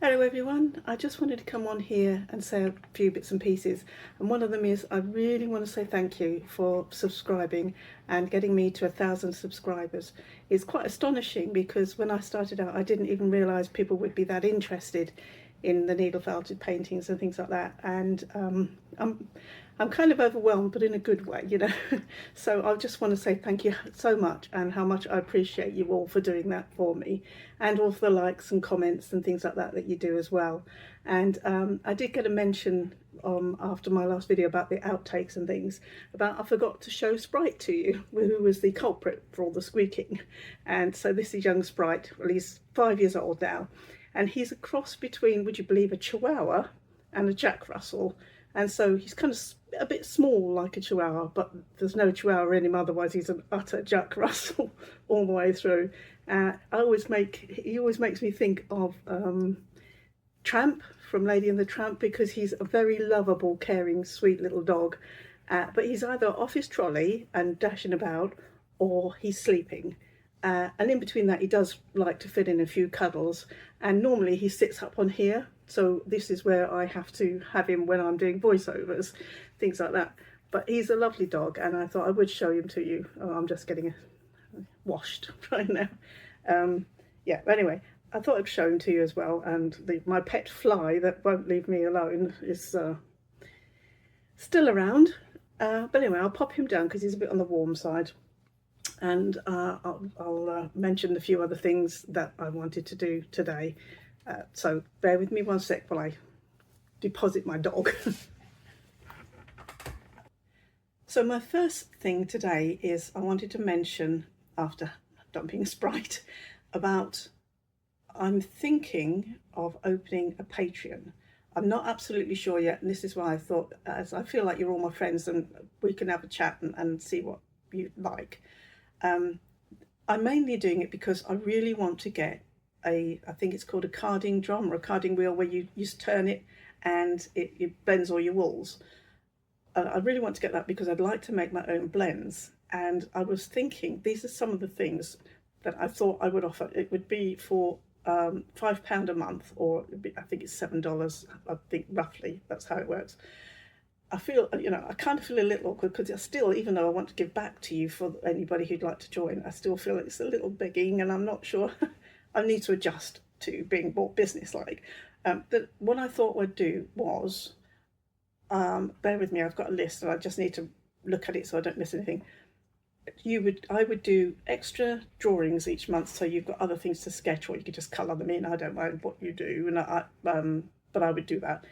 Hello everyone, I just wanted to come on here and say a few bits and pieces, and one of them is I really want to say thank you for subscribing and getting me to 1,000 subscribers. It's quite astonishing because when I started out I didn't even realise people would be that interested in the needle felted paintings and things like that, and I'm kind of overwhelmed, but in a good way, you know. So I just want to say thank you so much, and how much I appreciate you all for doing that for me, and all for the likes and comments and things like that that you do as well. And I did get a mention after my last video about the outtakes and things, about I forgot to show Sprite to you, who was the culprit for all the squeaking. And so this is young Sprite. Well, he's 5 years old now, and he's a cross between, would you believe, a Chihuahua and a Jack Russell. And so he's kind of a bit small like a Chihuahua, but there's no Chihuahua in him, otherwise he's an utter Jack Russell all the way through. He always makes me think of Tramp from Lady and the Tramp, because he's a very lovable, caring, sweet little dog. But he's either off his trolley and dashing about, or he's sleeping. And in between that, he does like to fit in a few cuddles. And normally he sits up on here. So this is where I have to have him when I'm doing voiceovers, things like that. But he's a lovely dog, and I thought I would show him to you. Oh, I'm just getting washed right now. Yeah, anyway, I thought I'd show him to you as well. And my pet fly that won't leave me alone is still around. But anyway, I'll pop him down because he's a bit on the warm side. And I'll mention a few other things that I wanted to do today. So bear with me one sec while I deposit my dog. So my first thing today is I wanted to mention, after dumping Sprite, about I'm thinking of opening a Patreon. I'm not absolutely sure yet, and this is why I thought, as I feel like you're all my friends and we can have a chat and see what you like. I'm mainly doing it because I really want to get I think it's called a carding drum or a carding wheel, where you just turn it and it blends all your wools. I really want to get that because I'd like to make my own blends. And I was thinking, these are some of the things that I thought I would offer. It would be for £5 a month, or I think it's $7, I think roughly, that's how it works. I feel, I kind of feel a little awkward because I still, even though I want to give back to you for anybody who'd like to join, I still feel it's a little begging, and I'm not sure. I need to adjust to being more business-like. But what I thought I'd do was, bear with me, I've got a list and I just need to look at it so I don't miss anything. I would do extra drawings each month, so you've got other things to sketch, or you could just colour them in. I don't mind what you do, and but I would do that.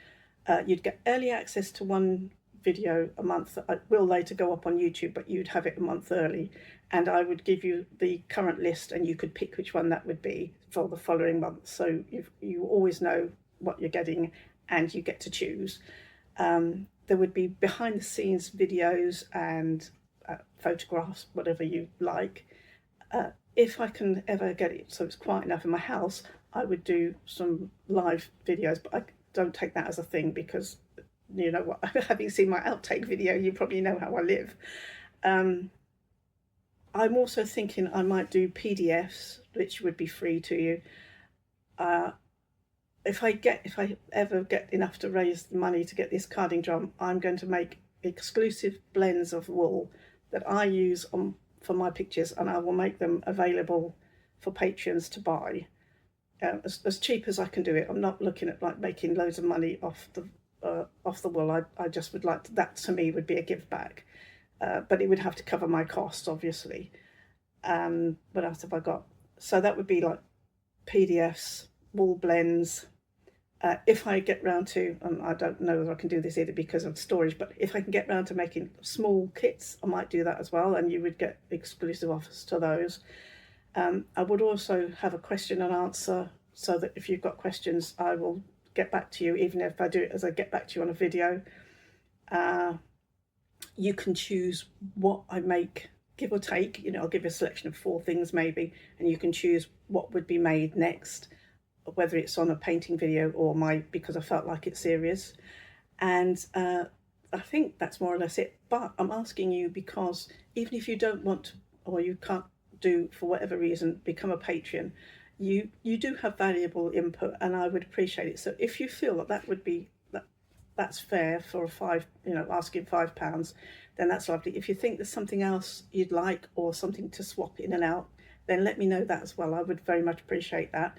You'd get early access to one video a month that will later go up on YouTube, but you'd have it a month early, and I would give you the current list and you could pick which one that would be for the following month. So you always know what you're getting and you get to choose. There would be behind the scenes videos and photographs, whatever you like. If I can ever get it so it's quiet enough in my house, I would do some live videos, but I don't take that as a thing because, you know what, having seen my outtake video, you probably know how I live. I'm also thinking I might do PDFs, which would be free to you. If I ever get enough to raise the money to get this carding drum, I'm going to make exclusive blends of wool that I use for my pictures, and I will make them available for patrons to buy. As cheap as I can do it. I'm not looking at like making loads of money off the wool. I just would like that, to me, would be a give back. But it would have to cover my costs, obviously. What else have I got? So that would be like PDFs, wool blends. If I get round to, I don't know whether I can do this either because of storage, but if I can get round to making small kits, I might do that as well, and you would get exclusive offers to those. I would also have a question and answer, so that if you've got questions, I will get back to you, even if I do it as I get back to you on a video. You can choose what I make, give or take. I'll give you a selection of 4 things maybe, and you can choose what would be made next, whether it's on a painting video or because I felt like it's serious. And I think that's more or less it. But I'm asking you because even if you don't want to, or you can't do for whatever reason, become a patron, you do have valuable input, and I would appreciate it. So if you feel that that would be that's fair for a asking £5, then that's lovely. If you think there's something else you'd like, or something to swap in and out, then let me know that as well. I would very much appreciate that.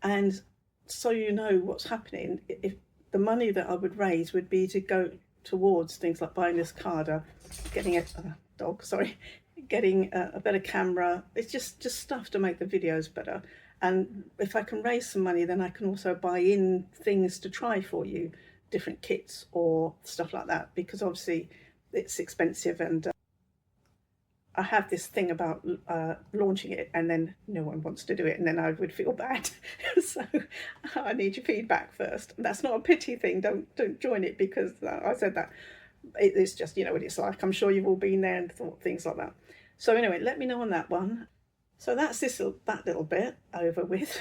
And so you know what's happening, if the money that I would raise would be to go towards things like buying this card, getting a dog, sorry, getting a better camera. It's just stuff to make the videos better. And if I can raise some money, then I can also buy in things to try for you, different kits or stuff like that, because obviously it's expensive, and I have this thing about launching it and then no one wants to do it, and then I would feel bad. So I need your feedback first. That's not a pity thing. Don't join it because I said that. It's just, you know what it's like. I'm sure you've all been there and thought things like that. So anyway, let me know on that one. So that's that little bit over with.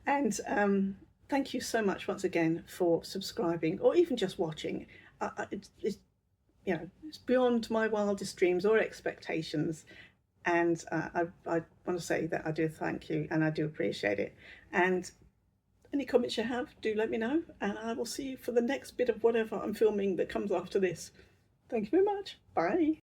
And thank you so much once again for subscribing, or even just watching. It's it's beyond my wildest dreams or expectations, and I want to say that I do thank you, and I do appreciate it. And any comments you have, do let me know, and I will see you for the next bit of whatever I'm filming that comes after this. Thank you very much. Bye.